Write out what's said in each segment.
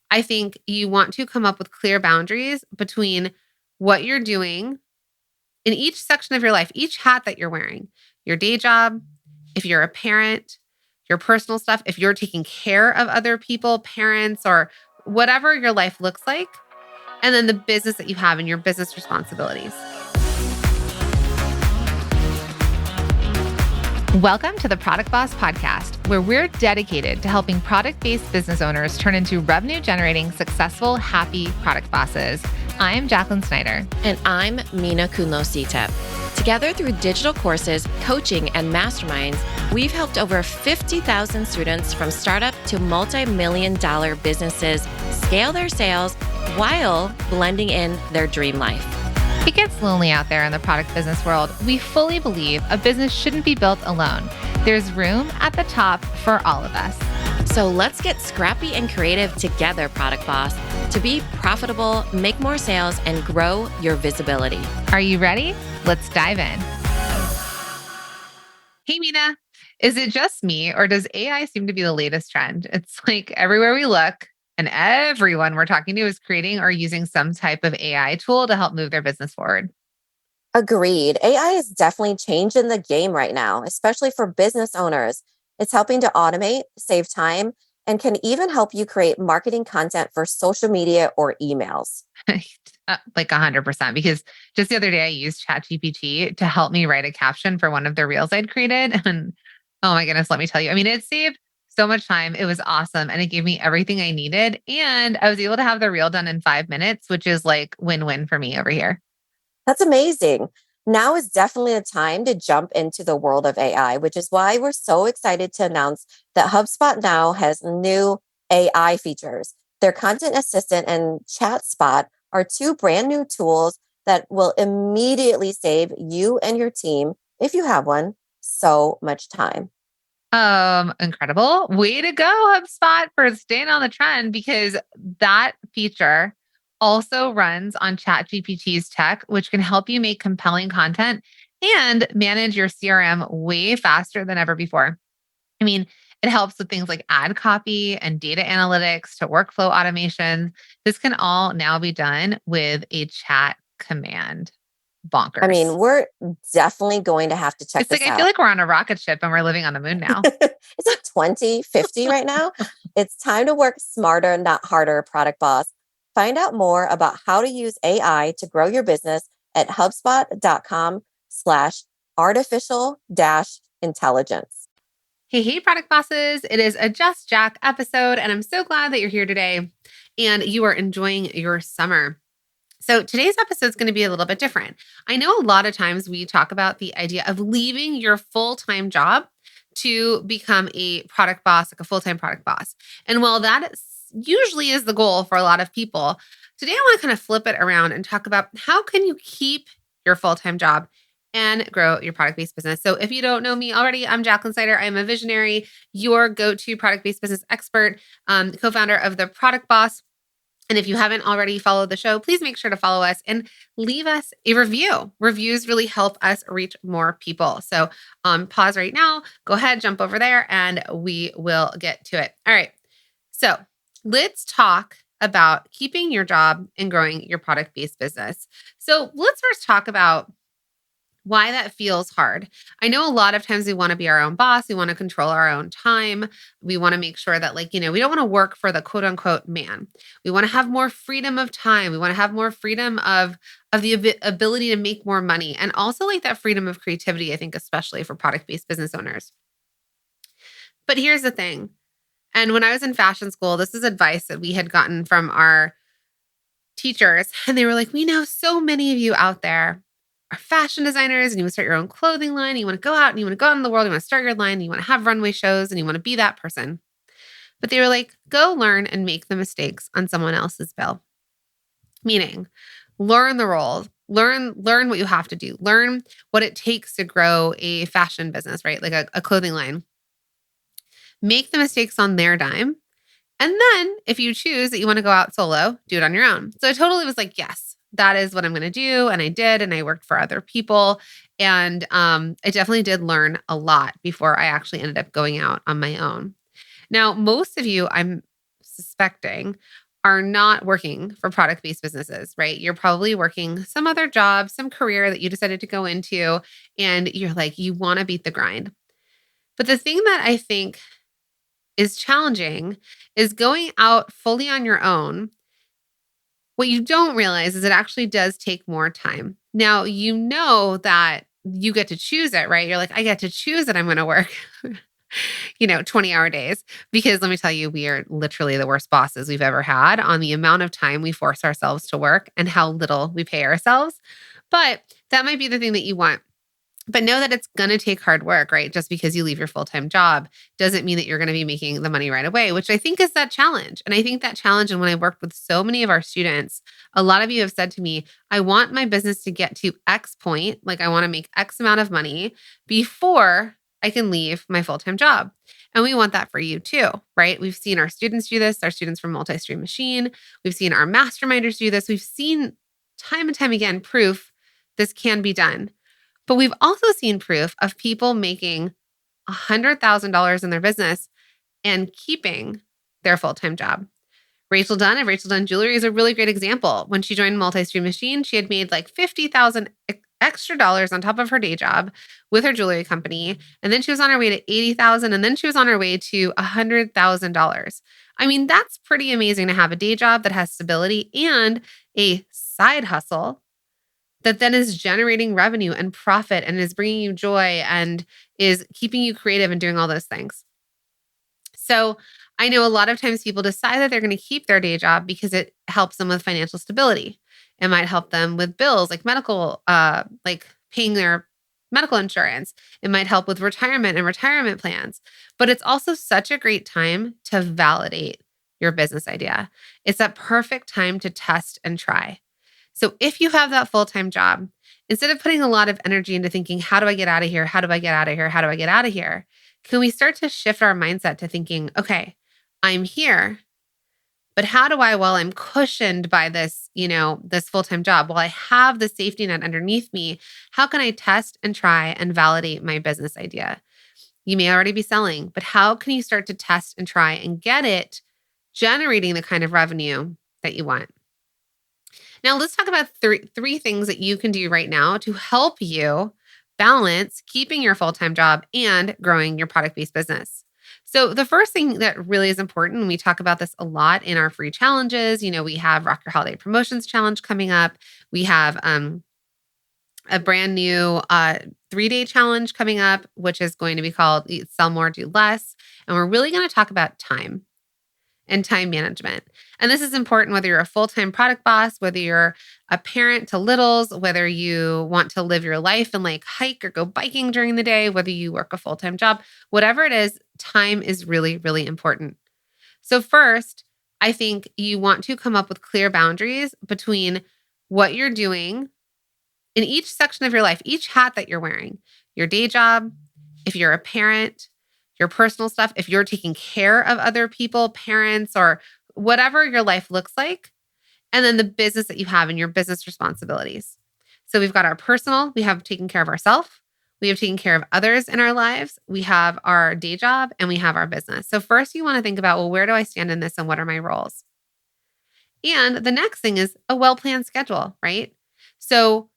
I think you want to come up with clear boundaries between what you're doing in each section of your life, each hat that you're wearing, your day job, if you're a parent, your personal stuff, if you're taking care of other people, parents, or whatever your life looks like, and then the business that you have and your business responsibilities. Welcome to the Product Boss Podcast, where we're dedicated to helping product-based business owners turn into revenue-generating, successful, happy product bosses. I'm Jacqueline Snyder. And I'm Mina Kunosita. Together through digital courses, coaching, and masterminds, we've helped over 50,000 students from startup to multi-million-dollar businesses scale their sales while blending in their dream life. It gets lonely out there in the product business world. We fully believe a business shouldn't be built alone. There's room at the top for all of us. So let's get scrappy and creative together, Product Boss, to be profitable, make more sales, and grow your visibility. Are you ready? Let's dive in. Hey, Mina, is it just me or does AI seem to be the latest trend? It's like everywhere we look and everyone we're talking to is creating or using some type of AI tool to help move their business forward. Agreed. AI is definitely changing the game right now, especially for business owners. It's helping to automate, save time, and can even help you create marketing content for social media or emails. Like 100%. Because just the other day, I used ChatGPT to help me write a caption for one of the reels I'd created. And oh my goodness, let me tell you, I mean, it saved so much time. It was awesome. And it gave me everything I needed. And I was able to have the reel done in 5 minutes, which is like win-win for me over here. That's amazing. Now is definitely a time to jump into the world of AI, which is why we're so excited to announce that HubSpot now has new AI features. Their Content Assistant and Chat Spot are two brand new tools that will immediately save you and your team, if you have one, so much time. Incredible. Way to go, HubSpot, for staying on the trend because that feature also runs on ChatGPT's tech, which can help you make compelling content and manage your CRM way faster than ever before. I mean, it helps with things like ad copy and data analytics to workflow automation. This can all now be done with a chat command. I mean, Bonkers. we're definitely going to have to check It's like this I feel out. like we're on a rocket ship and we're living on the moon now. Is it 2050 right now? It's time to work smarter, not harder, Product Boss. Find out more about how to use AI to grow your business at hubspot.com/artificial intelligence. Hey, product bosses. It is a Just Jacq episode, and I'm so glad that you're here today and you are enjoying your summer. So today's episode is going to be a little bit different. I know a lot of times we talk about the idea of leaving your full-time job to become a product boss, like a full-time product boss. And while usually is the goal for a lot of people, today I want to kind of flip it around and talk about how can you keep your full-time job and grow your product-based business. So if you don't know me already, I'm Jacqueline Snyder. I'm a visionary, your go-to product-based business expert, co-founder of the Product Boss. And if you haven't already followed the show, please make sure to follow us and leave us a review. Reviews really help us reach more people. So pause right now, go ahead, jump over there, and we will get to it. All right. So let's talk about keeping your job and growing your product-based business. So let's first talk about why that feels hard. I know a lot of times we want to be our own boss. We want to control our own time. We want to make sure that we don't want to work for the quote unquote man. We want to have more freedom of time. We want to have more freedom of the ability to make more money and also like that freedom of creativity, I think, especially for product-based business owners. But here's the thing. And when I was in fashion school, this is advice that we had gotten from our teachers. And they were like, we know so many of you out there are fashion designers and you want to start your own clothing line. And you want to go out and you want to go out in the world. You want to start your line. And you want to have runway shows and you want to be that person. But they were like, go learn and make the mistakes on someone else's bill. Meaning, learn the roles, learn what you have to do, learn what it takes to grow a fashion business, right? Like a clothing line. Make the mistakes on their dime. And then if you choose that you want to go out solo, do it on your own. So I totally was like, yes, that is what I'm going to do. And I did. And I worked for other people. And I definitely did learn a lot before I actually ended up going out on my own. Now, most of you, I'm suspecting, are not working for product-based businesses, right? You're probably working some other job, some career that you decided to go into, and you're like, you want to beat the grind. But the thing that I think is challenging is going out fully on your own. What you don't realize is it actually does take more time. Now, you know that you get to choose it, right? You're like, I get to choose that I'm going to work 20-hour days. Because let me tell you, we are literally the worst bosses we've ever had on the amount of time we force ourselves to work and how little we pay ourselves. But that might be the thing that you want. But know that it's going to take hard work, right? Just because you leave your full-time job doesn't mean that you're going to be making the money right away, which I think is that challenge. And I think that challenge, and when I worked with so many of our students, a lot of you have said to me, I want my business to get to X point, like I want to make X amount of money before I can leave my full-time job. And we want that for you too, right? We've seen our students do this, our students from Multi-Stream Machine. We've seen our masterminders do this. We've seen time and time again proof this can be done. But we've also seen proof of people making $100,000 in their business and keeping their full-time job. Rachel Dunn of Rachel Dunn Jewelry is a really great example. When she joined Multi-Stream Machine, she had made like $50,000 extra dollars on top of her day job with her jewelry company. And then she was on her way to $80,000, and then she was on her way to $100,000. I mean, that's pretty amazing to have a day job that has stability and a side hustle that then is generating revenue and profit and is bringing you joy and is keeping you creative and doing all those things. So I know a lot of times people decide that they're going to keep their day job because it helps them with financial stability. It might help them with bills like medical, like paying their medical insurance. It might help with retirement and retirement plans. But it's also such a great time to validate your business idea. It's that perfect time to test and try. So if you have that full-time job, instead of putting a lot of energy into thinking, how do I get out of here? How do I get out of here? How do I get out of here? Can we start to shift our mindset to thinking, okay, I'm here, but how do I, while I'm cushioned by this, this full-time job, while I have the safety net underneath me, how can I test and try and validate my business idea? You may already be selling, but how can you start to test and try and get it generating the kind of revenue that you want? Now, let's talk about three things that you can do right now to help you balance keeping your full-time job and growing your product-based business. So the first thing that really is important, and we talk about this a lot in our free challenges, we have Rock Your Holiday Promotions Challenge coming up. We have a brand new 3-day challenge coming up, which is going to be called Sell More, Do Less. And we're really going to talk about time and time management. And this is important whether you're a full-time product boss, whether you're a parent to littles, whether you want to live your life and like hike or go biking during the day, whether you work a full-time job, whatever it is, time is really, really important. So first, I think you want to come up with clear boundaries between what you're doing in each section of your life, each hat that you're wearing, your day job, if you're a parent, your personal stuff, if you're taking care of other people, parents, or whatever your life looks like, and then the business that you have and your business responsibilities. So we've got our personal, we have taking care of ourselves, we have taken care of others in our lives, we have our day job, and we have our business. So first you want to think about, well, where do I stand in this and what are my roles? And the next thing is a well-planned schedule, right? So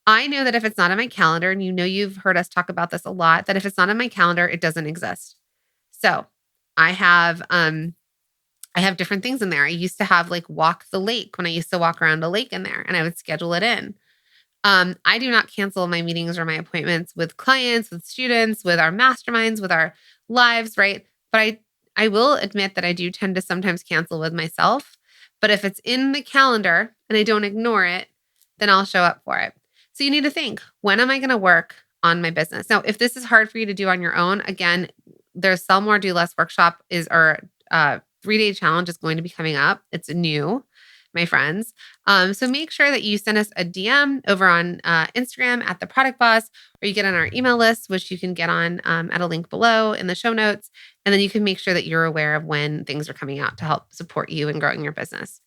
I know that if it's not on my calendar, and you've heard us talk about this a lot, that if it's not on my calendar, it doesn't exist. So I have different things in there. I used to have like walk the lake when I used to walk around a lake in there, and I would schedule it in. I do not cancel my meetings or my appointments with clients, with students, with our masterminds, with our lives, right? But I will admit that I do tend to sometimes cancel with myself. But if it's in the calendar and I don't ignore it, then I'll show up for it. So you need to think, when am I going to work on my business? Now, if this is hard for you to do on your own, again, there's Sell More, Do Less workshop or 3-day challenge is going to be coming up. It's new, my friends. So make sure that you send us a DM over on Instagram at The Product Boss, or you get on our email list, which you can get on at a link below in the show notes. And then you can make sure that you're aware of when things are coming out to help support you in growing your business.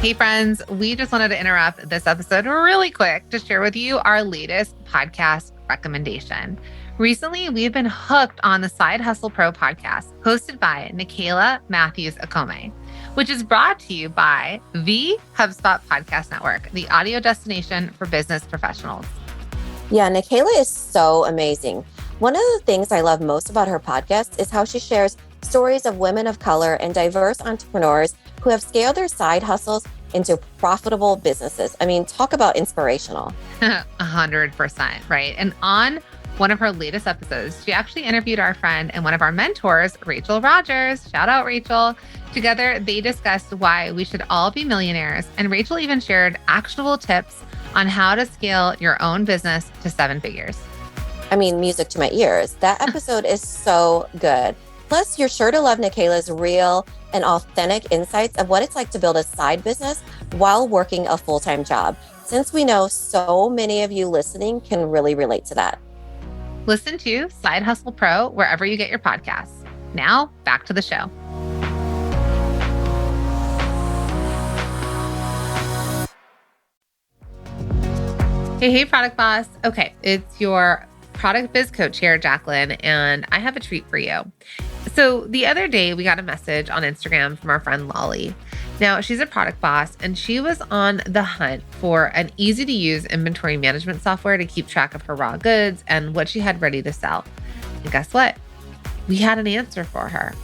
Hey friends, we just wanted to interrupt this episode really quick to share with you our latest podcast recommendation. Recently, we've been hooked on the Side Hustle Pro podcast, hosted by Nicaila Matthews Akome, which is brought to you by the HubSpot Podcast Network, the audio destination for business professionals. Yeah, Nicaila is so amazing. One of the things I love most about her podcast is how she shares stories of women of color and diverse entrepreneurs who have scaled their side hustles into profitable businesses. I mean, talk about inspirational. 100%, right? And on one of her latest episodes, she actually interviewed our friend and one of our mentors, Rachel Rogers. Shout out, Rachel. Together, they discussed why we should all be millionaires. And Rachel even shared actionable tips on how to scale your own business to 7 figures. I mean, music to my ears. That episode is so good. Plus, you're sure to love Nicaila's real and authentic insights of what it's like to build a side business while working a full-time job, since we know so many of you listening can really relate to that. Listen to Side Hustle Pro wherever you get your podcasts. Now, back to the show. Hey, Product Boss. Okay, it's your product biz coach here, Jacqueline, and I have a treat for you. So the other day, we got a message on Instagram from our friend Lolly. Now, she's a product boss, and she was on the hunt for an easy-to-use inventory management software to keep track of her raw goods and what she had ready to sell. And guess what? We had an answer for her.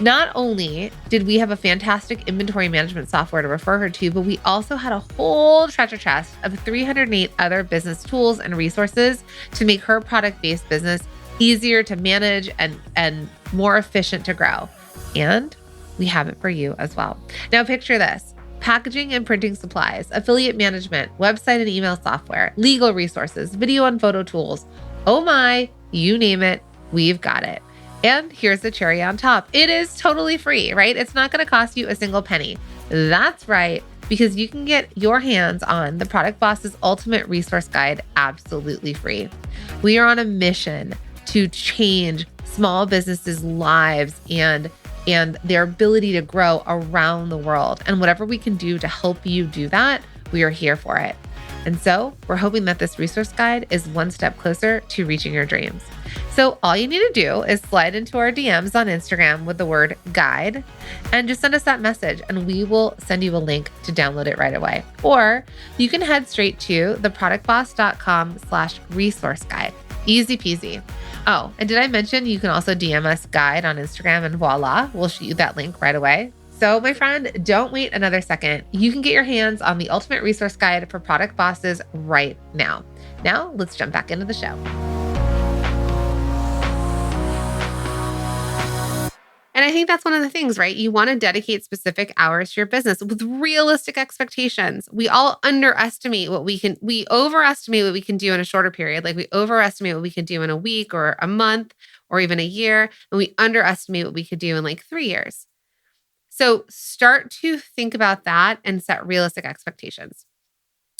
Not only did we have a fantastic inventory management software to refer her to, but we also had a whole treasure chest of 308 other business tools and resources to make her product-based business easier to manage and more efficient to grow. And we have it for you as well. Now picture this: packaging and printing supplies, affiliate management, website and email software, legal resources, video and photo tools. Oh my, you name it, we've got it. And here's the cherry on top. It is totally free, right? It's not going to cost you a single penny. That's right, because you can get your hands on the Product Boss's Ultimate Resource Guide absolutely free. We are on a mission to change small businesses' lives and their ability to grow around the world. And whatever we can do to help you do that, we are here for it. And so we're hoping that this resource guide is one step closer to reaching your dreams. So all you need to do is slide into our DMs on Instagram with the word guide and just send us that message, and we will send you a link to download it right away. Or you can head straight to theproductboss.com/resource guide. Easy peasy. Oh, and did I mention you can also DM us guide on Instagram, and voila, we'll shoot you that link right away. So my friend, don't wait another second. You can get your hands on the Ultimate Resource Guide for product bosses right now. Now let's jump back into the show. And I think that's one of the things, right? You want to dedicate specific hours to your business with realistic expectations. We all overestimate what we can do in a shorter period. Like we overestimate what we can do in a week or a month or even a year. And we underestimate what we could do in like 3 years. So start to think about that and set realistic expectations.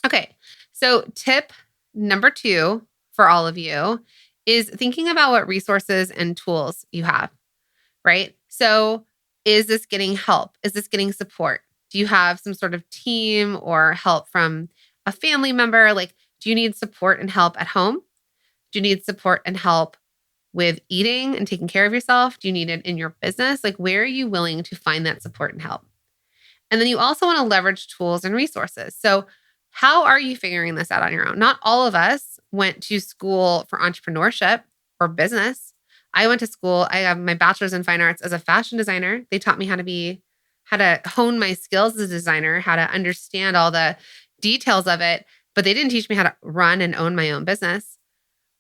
Okay. So tip number 2 for all of you is thinking about what resources and tools you have, right? So is this getting help? Is this getting support? Do you have some sort of team or help from a family member? Like, do you need support and help at home? Do you need support and help with eating and taking care of yourself? Do you need it in your business? Like, where are you willing to find that support and help? And then you also want to leverage tools and resources. So how are you figuring this out on your own? Not all of us went to school for entrepreneurship or business. I went to school. I have my bachelor's in fine arts as a fashion designer. They taught me how to hone my skills as a designer, how to understand all the details of it, but they didn't teach me how to run and own my own business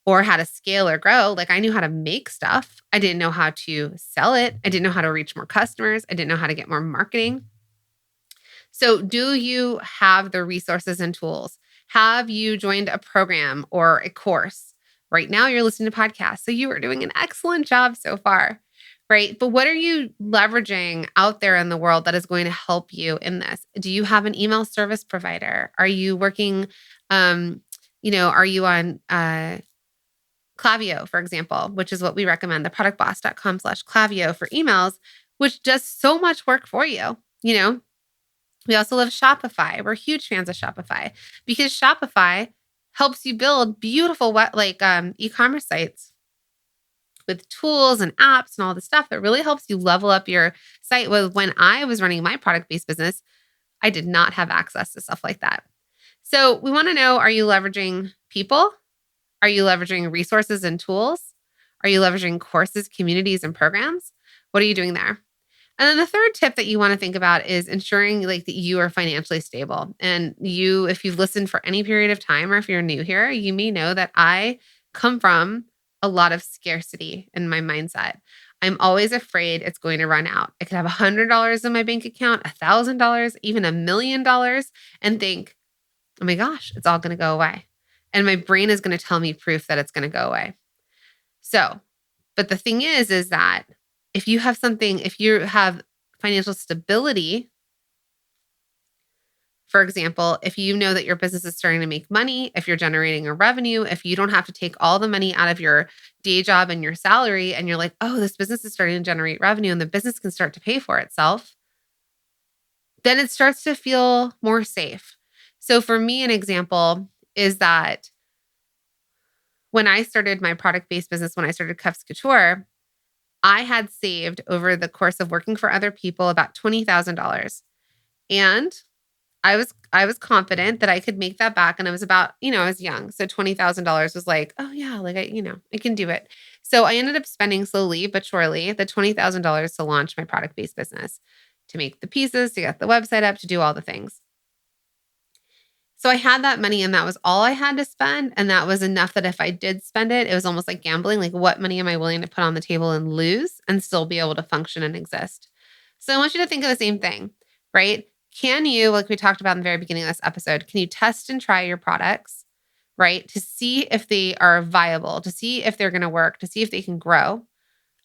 or how to scale or grow. Like, I knew how to make stuff. I didn't know how to sell it. I didn't know how to reach more customers. I didn't know how to get more marketing. So do you have the resources and tools? Have you joined a program or a course? Right now you're listening to podcasts, so you are doing an excellent job so far, right? But what are you leveraging out there in the world that is going to help you in this? Do you have an email service provider? Are you working, are you on Klaviyo, for example, which is what we recommend, theproductboss.com/Klaviyo for emails, which does so much work for you. We also love Shopify. We're huge fans of Shopify because Shopify helps you build beautiful e-commerce sites with tools and apps and all the stuff that really helps you level up your site. When I was running my product-based business, I did not have access to stuff like that. So we want to know, are you leveraging people? Are you leveraging resources and tools? Are you leveraging courses, communities, and programs? What are you doing there? And then the third tip that you want to think about is ensuring that you are financially stable. And if you've listened for any period of time, or if you're new here, you may know that I come from a lot of scarcity in my mindset. I'm always afraid it's going to run out. I could have $100 in my bank account, $1,000, even $1 million, and think, oh my gosh, it's all going to go away. And my brain is going to tell me proof that it's going to go away. But the thing is that if you have financial stability, for example, if you know that your business is starting to make money, if you're generating a revenue, if you don't have to take all the money out of your day job and your salary, and you're like, oh, this business is starting to generate revenue and the business can start to pay for itself, then it starts to feel more safe. So for me, an example is that when I started my product-based business, when I started Cuffs Couture, I had saved over the course of working for other people about $20,000. And I was confident that I could make that back. And I was about, I was young. So $20,000 was like, oh yeah, like I can do it. So I ended up spending slowly but surely the $20,000 to launch my product-based business, to make the pieces, to get the website up, to do all the things. So I had that money and that was all I had to spend. And that was enough that if I did spend it, it was almost like gambling. Like, what money am I willing to put on the table and lose and still be able to function and exist? So I want you to think of the same thing, right? Can you, like we talked about in the very beginning of this episode, can you test and try your products, right? To see if they are viable, to see if they're going to work, to see if they can grow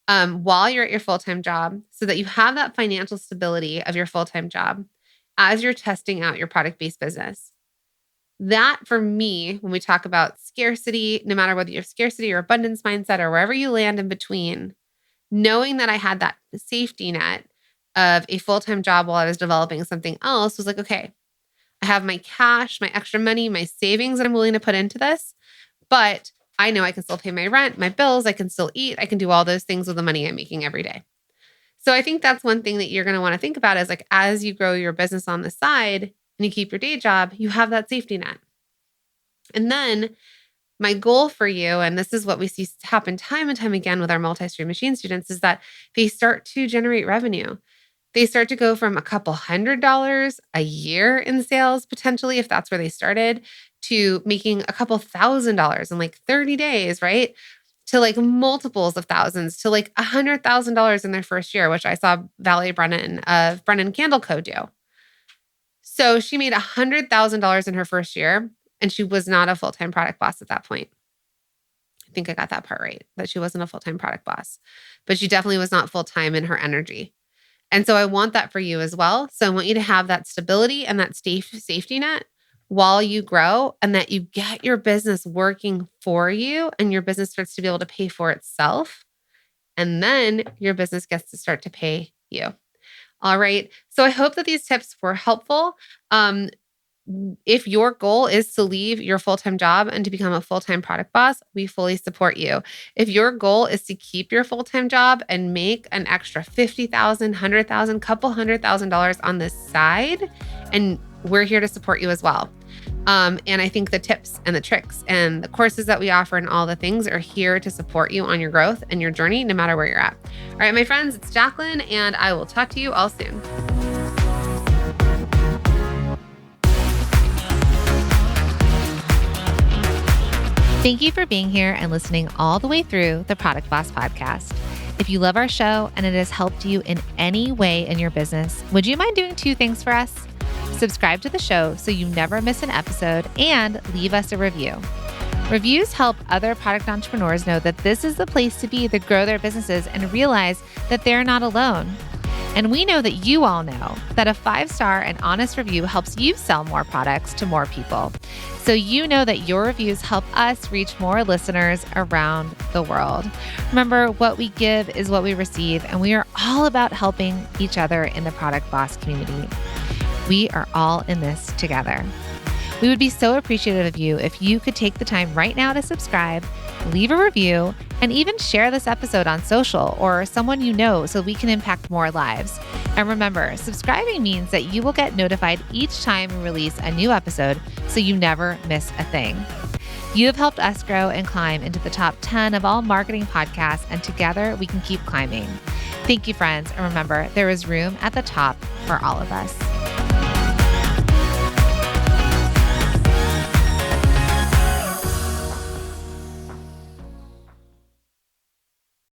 while you're at your full-time job, so that you have that financial stability of your full-time job as you're testing out your product-based business. That, for me, when we talk about scarcity, no matter whether you have scarcity or abundance mindset or wherever you land in between, knowing that I had that safety net of a full-time job while I was developing something else was like, okay, I have my cash, my extra money, my savings that I'm willing to put into this, but I know I can still pay my rent, my bills, I can still eat, I can do all those things with the money I'm making every day. So I think that's one thing that you're going to want to think about is, like, as you grow your business on the side and you keep your day job, you have that safety net. And then my goal for you, and this is what we see happen time and time again with our multi-stream machine students, is that they start to generate revenue. They start to go from a couple $100 a year in sales, potentially, if that's where they started, to making a couple $1,000s in like 30 days, right? To like multiples of thousands, to like $100,000 in their first year, which I saw Valerie Brennan of Brennan Candle Co. do. So she made $100,000 in her first year, and she was not a full-time product boss at that point. I think I got that part right, that she wasn't a full-time product boss, but she definitely was not full-time in her energy. And so I want that for you as well. So I want you to have that stability and that safety net while you grow, and that you get your business working for you and your business starts to be able to pay for itself. And then your business gets to start to pay you. All right. So I hope that these tips were helpful. If your goal is to leave your full-time job and to become a full-time product boss, we fully support you. If your goal is to keep your full-time job and make an extra $50,000, $100,000, couple $100,000 on the side, and we're here to support you as well. And I think the tips and the tricks and the courses that we offer and all the things are here to support you on your growth and your journey, no matter where you're at. All right, my friends, it's Jacqueline, and I will talk to you all soon. Thank you for being here and listening all the way through the Product Boss podcast. If you love our show and it has helped you in any way in your business, would you mind doing 2 things for us? Subscribe to the show so you never miss an episode, and leave us a review. Reviews help other product entrepreneurs know that this is the place to be to grow their businesses and realize that they're not alone. And we know that you all know that a 5-star and honest review helps you sell more products to more people. So you know that your reviews help us reach more listeners around the world. Remember, what we give is what we receive, and we are all about helping each other in the Product Boss community. We are all in this together. We would be so appreciative of you if you could take the time right now to subscribe, leave a review, And even share this episode on social or someone you know so we can impact more lives. And remember, subscribing means that you will get notified each time we release a new episode so you never miss a thing. You have helped us grow and climb into the top 10 of all marketing podcasts, and together we can keep climbing. Thank you, friends. And remember, there is room at the top for all of us.